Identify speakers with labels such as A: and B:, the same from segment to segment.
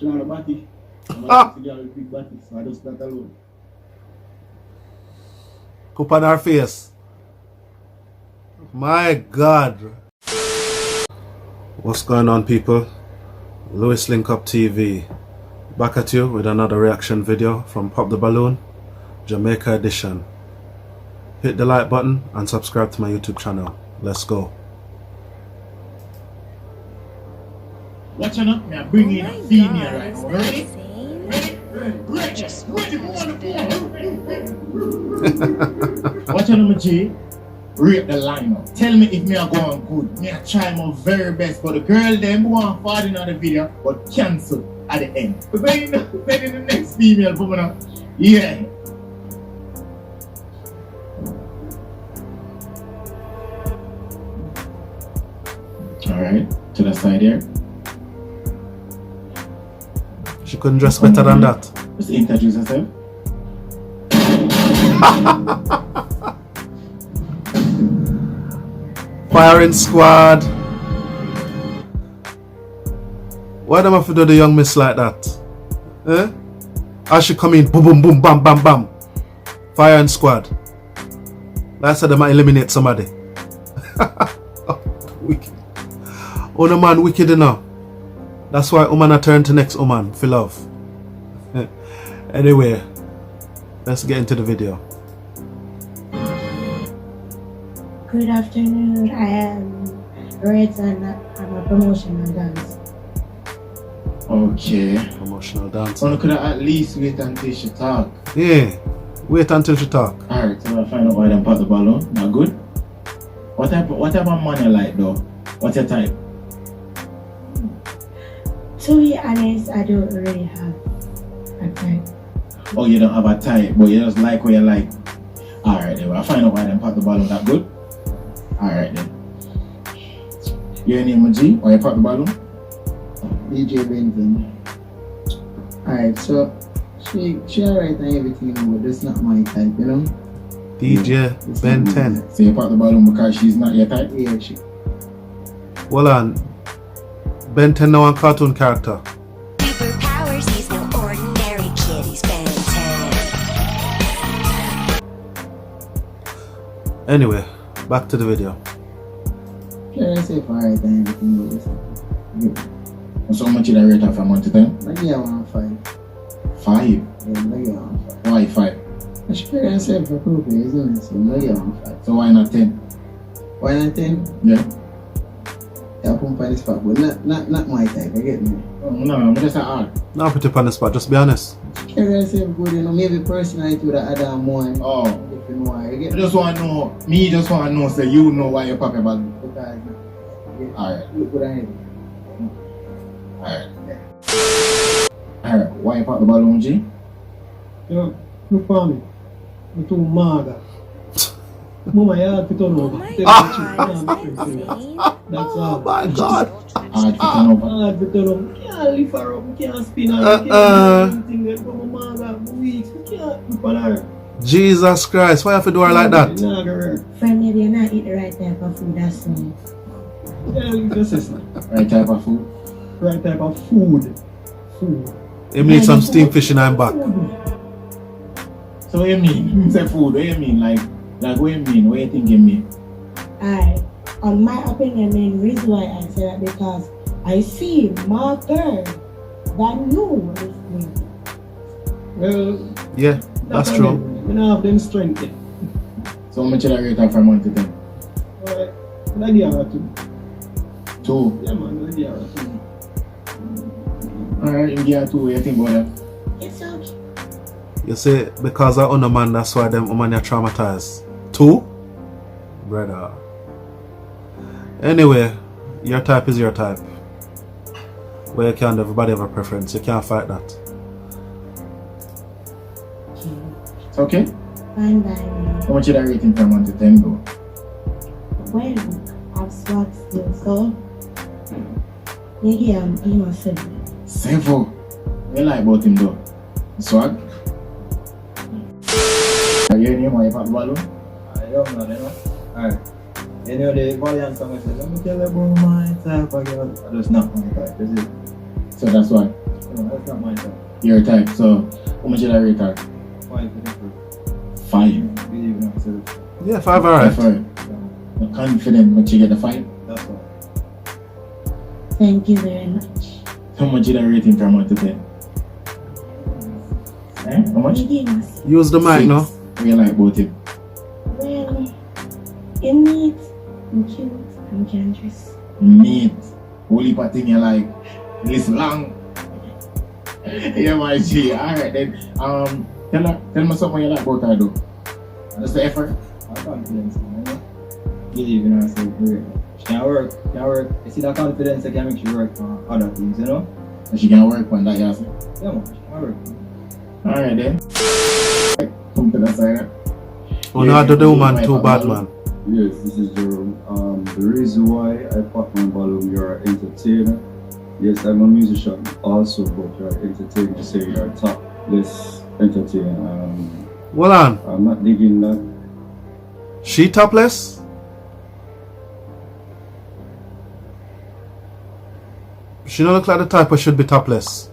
A: She not a body. I'm a big body, so I just that alone.
B: Poop on her face. My God. What's going on, people? Lewis Link Up TV. Back at you with another reaction video from Pop the Balloon, Jamaica edition. Hit the like button and subscribe to my YouTube channel. Let's go.
A: Watching up, me bring in a female right now. Ready? Ready? Watching them, G. Rate the lineup. Tell me if me are going good. Me I try my very best, but the girl them want forward in the video, but cancel at the end. But then the next female coming up. Yeah. Alright, to the side here.
B: She couldn't dress better than that.
A: Just introduce herself.
B: Firing squad. Why them have to do the young miss like that? Eh? As she come in, boom, boom, boom, bam, bam, bam. Firing squad. Like I said, they might eliminate somebody. Wicked. Oh, no man, wicked enough. That's why woman are turn to next woman for love. Anyway, let's get into the video.
C: Good afternoon. I am Red and I'm a promotional dance.
A: Okay.
B: Promotional dance.
A: One could at least wait until she talk.
B: Yeah, wait until she talk.
A: Alright, so I find out why them pop the balloon. Not good. What type of man you like though? What's your type?
C: To be honest, I don't really have a type.
A: Oh, you don't have a type, but you just like what you like. Alright then, I find out why them pop the balloon. That good? Alright then. Your name G? Why you pop the balloon?
D: DJ Benton. Alright, so she alright and everything, but that's not my type, you know?
B: DJ Ben 10.
A: So you pop the balloon because she's not your type?
D: Yeah, she.
B: Well on. Ben 10 now a cartoon character.
E: Superpowers, he's no ordinary kid, he's Ben 10.
B: Anyway, back to the video.
D: Can I say for alright and everything, but that's not.
A: So how much did I rate her from 1 to 10?
D: Maybe I want 5.
A: 5?
D: Yeah, maybe I want 5.
A: Why 5?
D: I should carry herself for purpose, isn't it? So maybe I want 5.
A: So why not 10?
D: Why not 10?
A: Yeah.
D: Yeah, I put on the spot, but not my type, I get me.
A: No, I'm just an art.
B: Now put you on the spot, just be honest.
D: She carry herself good, you know, maybe personality would have added on more.
A: Oh.
D: If you know why, I get
A: I just want to know, me just want to know, so you know why you pop your balloon.
D: because
A: Alright.
D: look good ahead.
A: Alright. Alright, why you pop the balloon, G?
F: Yo, look for me. I'm too maga. Mama, you have to turn over. That's all.
B: Oh my God.
A: Hard to turn over.
F: I have to turn over. Can't lift her up, can't spin her, can't do anything that come maga for weeks. Can't look on her.
B: Jesus Christ, why you have to do her like that?
F: Nah, girl.
C: Friend, maybe you're not eating the right type of food, that's all.
F: Yeah, you just say so.
A: Right type of food?
F: Right type of food. Food.
B: He need some steamed fish in her back.
A: So what you mean? You say food, what you mean? Like what you mean? What you think you mean?
C: Alright. On my opinion, the reason why I say that because I see more girls than you this week.
F: Well,
B: Yeah, that's true.
F: We don't have them strength yet.
A: So how much did I rate her from 1 to 10?
F: Alright. I give her 2.
A: 2.
F: Yeah, man, I give her 2.
A: Alright, you give her 2. What you think about that?
C: It's okay.
B: You see, because I own a man, that's why them women are traumatized. 2? Brother. Anyway, your type is your type. But you can't, everybody have a preference. You can't fight that.
A: It's okay?
C: Fine by me.
A: How much did I rate him from 1 to 10 though?
C: Well, I've swag still, so maybe I'm a 7.
A: 7? What you like about him though? Swag? Are you name why you pop the balloon?
D: I don't know, you know. Alright. You know the Valiant song says, let me tell you about my type of girl. I just not my type, is it?
A: So that's why.
F: No, that's not my type.
A: Your type. So, how much did I rate her?
F: 5 for different.
A: 5.
F: Believe in myself.
B: Yeah, 5 alright.
A: I'm confident when you get the 5.
F: That's all.
C: Thank you very much.
A: How much did I rate him from 1 to 10? Eh? How much?
C: You gave us.
B: Use the mic
A: 6.
B: now.
A: What you like about him?
C: Well, in neat, and cute, and can dress.
A: Neat. Whole heap of thing you like. List long. Yeah, my G. Alright then. Tell me something you like about her though. That's the effort.
F: I'm confident, man. Believe in herself. She can work. You see that confidence that can make you work on other things, you know?
A: And she can work on that, you say?
F: Yeah, man. She can work.
A: Alright then. Come to the side.
B: Oh no, I do the woman too bad, man.
G: Yes, this is Jerome. The reason why I pop my balloon, you're an entertainer. Yes, I'm a musician also, but you're an entertainer. You say you're a topless entertainer.
B: Hold on.
G: I'm not digging that.
B: She topless? She don't look like the type who should be topless.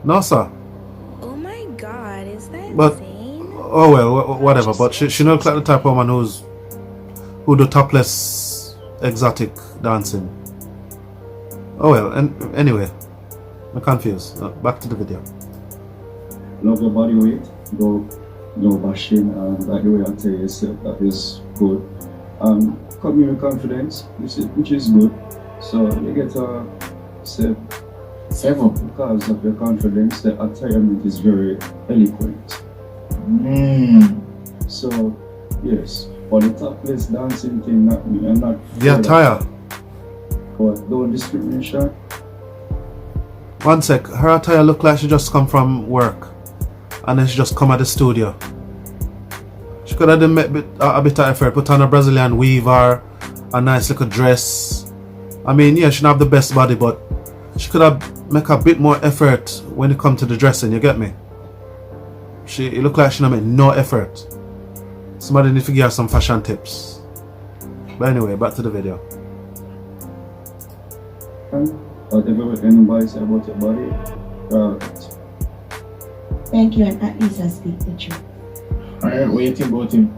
B: No, sir.
E: Oh my god, is that
B: But-
E: insane?
B: Oh well, whatever. But she don't look like the type of woman who do topless exotic dancing. Oh well, and anyway, I'm confused. Back to the video.
G: Love your body weight. No bashing. Like the way I tell yourself, that is good. Come here with confidence, which is good. So you get a say,
A: 7.
G: because of your confidence, the attire is very eloquent. So, yes, for the topless dancing thing, not me. I'm not.
B: The attire.
G: But don't discrimination.
B: One sec. Her attire look like she just come from work, and then she just come at the studio. She could have done a bit of effort. Put on a Brazilian weave or a nice little dress. I mean, yeah, she don't have the best body, but she could have make a bit more effort when it come to the dressing. You get me? It look like she not make no effort. Somebody need to give her some fashion tips. But anyway, back to the video.
G: Whatever anybody say about your body,
C: Thank you, and at least I speak the truth.
A: Alright, what you think about him?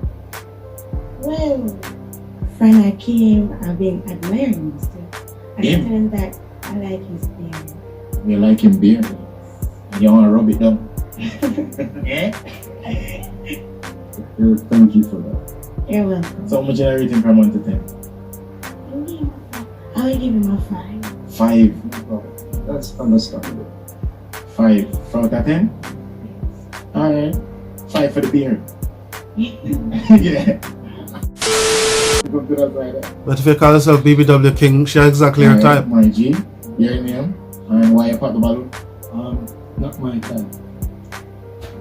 C: Well, friend I came, I've been admiring him still. I
A: Him?
C: tell him that I like his beard.
A: You like him beer? You want to rub it down? Yeah?
G: thank you for that.
C: You're welcome.
A: So how much did I rate him from 1 to 10?
C: I will give him a 5.
A: 5.
G: That's understandable.
A: 5. Out of 10? Alright. 5 for the beer. Yeah. Come to that side.
B: But if you call yourself BBW King, she exactly her type.
A: My G, your name, and why you pop the balloon?
F: Not my type.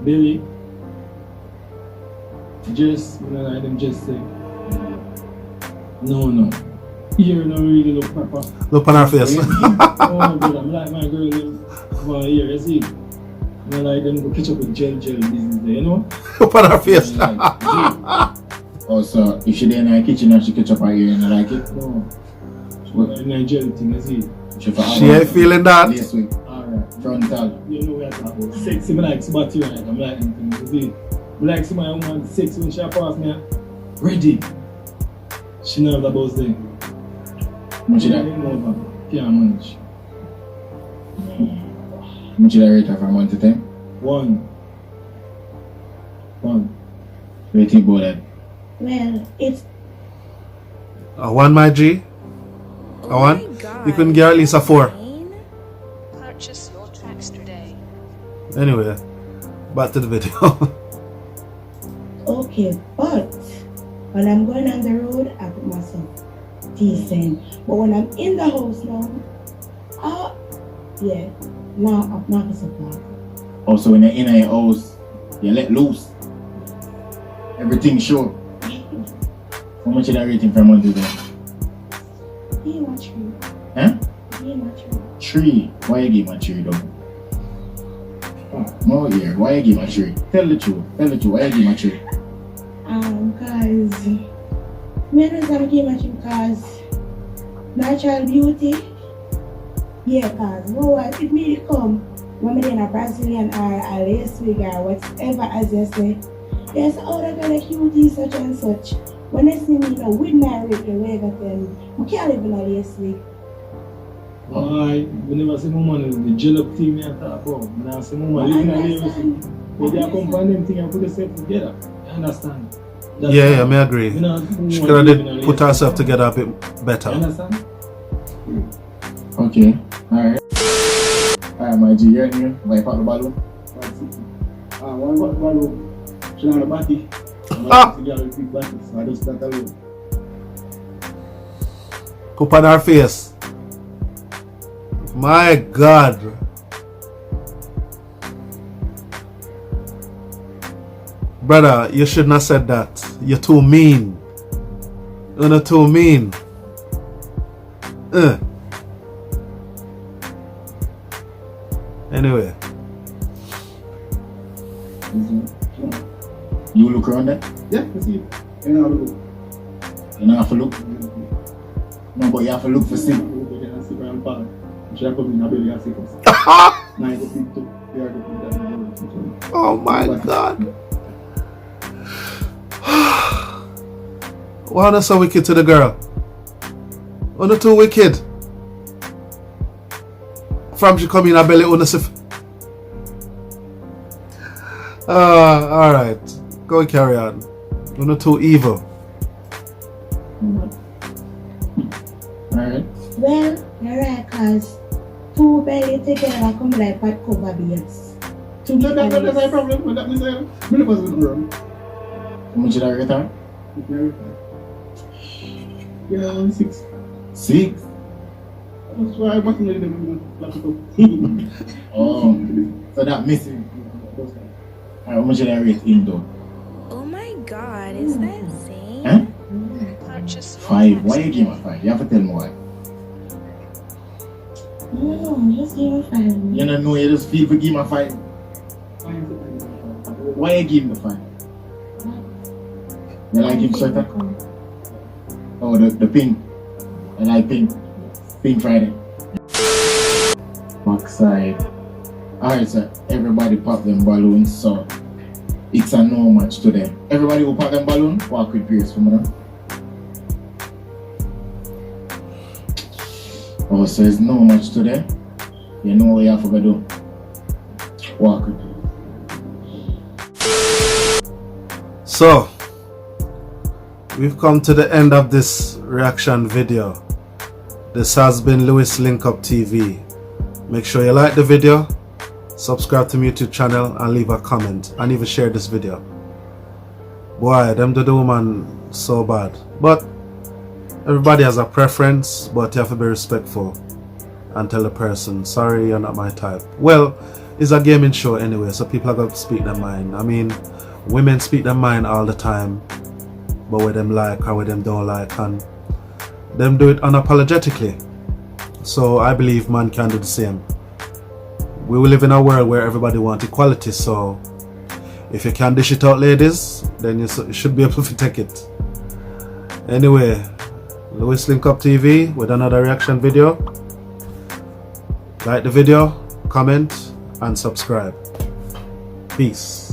F: Billy. Just, you know, like them just say. No. Here no really look proper.
B: Look on her face.
F: Oh, brother, I'm like my girl them come on here, you see? You know, like them go catch up with gel business there, you know?
B: Look on her face.
F: Like,
A: Also, if she there in the kitchen and she catch up her ear and I like it,
F: no. What in gel thing, you see?
A: she
B: She ain't feeling that.
A: This week,
F: Alright.
A: frontal.
F: You know what I'm talking about. Sexy, I like somebody like I'm like them things, you see? I like somebody who wants sex when she pass me. Ready. She knows about them.
A: Much did I
F: Can't manage.
A: much did I rate her from 1 to 10?
F: 1.
A: What do you think about that?
C: Well, it's
B: A 1, my G.
E: Oh
B: A 1?
E: my god,
B: You couldn't get at least a 4.
E: insane?
H: Purchase your tracks today.
B: Anyway, back to the video.
C: okay, but when I'm going on the road, I put myself decent. But when I'm in the house now, now I'm not a supply.
A: Also, when you're in your house, you let loose. Everything sure. How much did I rate him from 1 to 10?
C: He my tree.
A: Huh?
C: He my tree.
A: 3. Why you give my 3 though? No, yeah. Why you give my 3? Tell the truth. Why you give my 3?
C: Cause me know I'm giving my tree cause natural beauty. Yeah, cause no one if me come when I'm in a Brazilian or a lace wig or whatever as you say, they say, oh, that girl a cutie, such and such. When they see me, with my wig, the way that then, we can't live in a lace wig.
F: Why? We never see woman in the gel up team and talk about. Now see woman living in a lace wig. But they accompany them thing and put themselves together. You understand?
B: Yeah, I may agree. She could have put herself together a bit better.
F: You understand?
A: Okay, alright. Alright, my G, you're here. Why pop the balloon?
F: One got the balloon. She on the body.
B: Ah!
F: She got a big body, so I just start alone.
B: Cup on her face. My God. Brother, you shouldn't have said that. You're too mean. You're not too mean. Anyway.
A: You look around there?
F: Yeah, I see it. You know how to look.
A: You don't have to look? No, but you have to look for see.
B: Oh my God. Why not so wicked to the girl? Why not too wicked? From she come in her belly on the alright. Go and carry on. You're not too evil.
A: Alright.
C: Well, you're right, cause two belly together come like bad cover beads.
F: No, that's not a problem. That means I'm never going to run.
A: How much did I return?
F: Yeah, only 6.
A: 6?
F: That's why I wasn't letting them laptop.
A: Oh, so that missing. Alright, how much did I rate him though?
E: Oh my god, is that insane?
A: Huh?
H: Purchase your
A: 5. Why
H: tracks
A: you give me
H: today.
A: 5? You have to tell me why.
C: No, just give me 5.
A: You don't know, you just feel for give me 5. Why you give me 5? You like him sweater? Oh, the pink. I like pink. Pink Friday. Backside. Alright, so everybody pop them balloons, so it's a no match today. Everybody who pop them balloon, walk with Pierce for me now. Oh, so it's no match today. You know what you have to do. Walk with Pierce.
B: So, we've come to the end of this reaction video. This has been Lewis Link Up TV. Make sure you like the video, subscribe to my YouTube channel, and leave a comment, and even share this video. Boy, them do the woman so bad. But everybody has a preference, but you have to be respectful and tell the person, sorry, you're not my type. Well, it's a gaming show anyway, so people are going to speak their mind. I mean, women speak their mind all the time, but what them like or what them don't like, and them do it unapologetically. So I believe man can do the same. We will live in a world where everybody wants equality, so if you can dish it out, ladies, then you should be able to take it. Anyway, Lewis Link Up TV with another reaction video. Like the video, comment, and subscribe. Peace.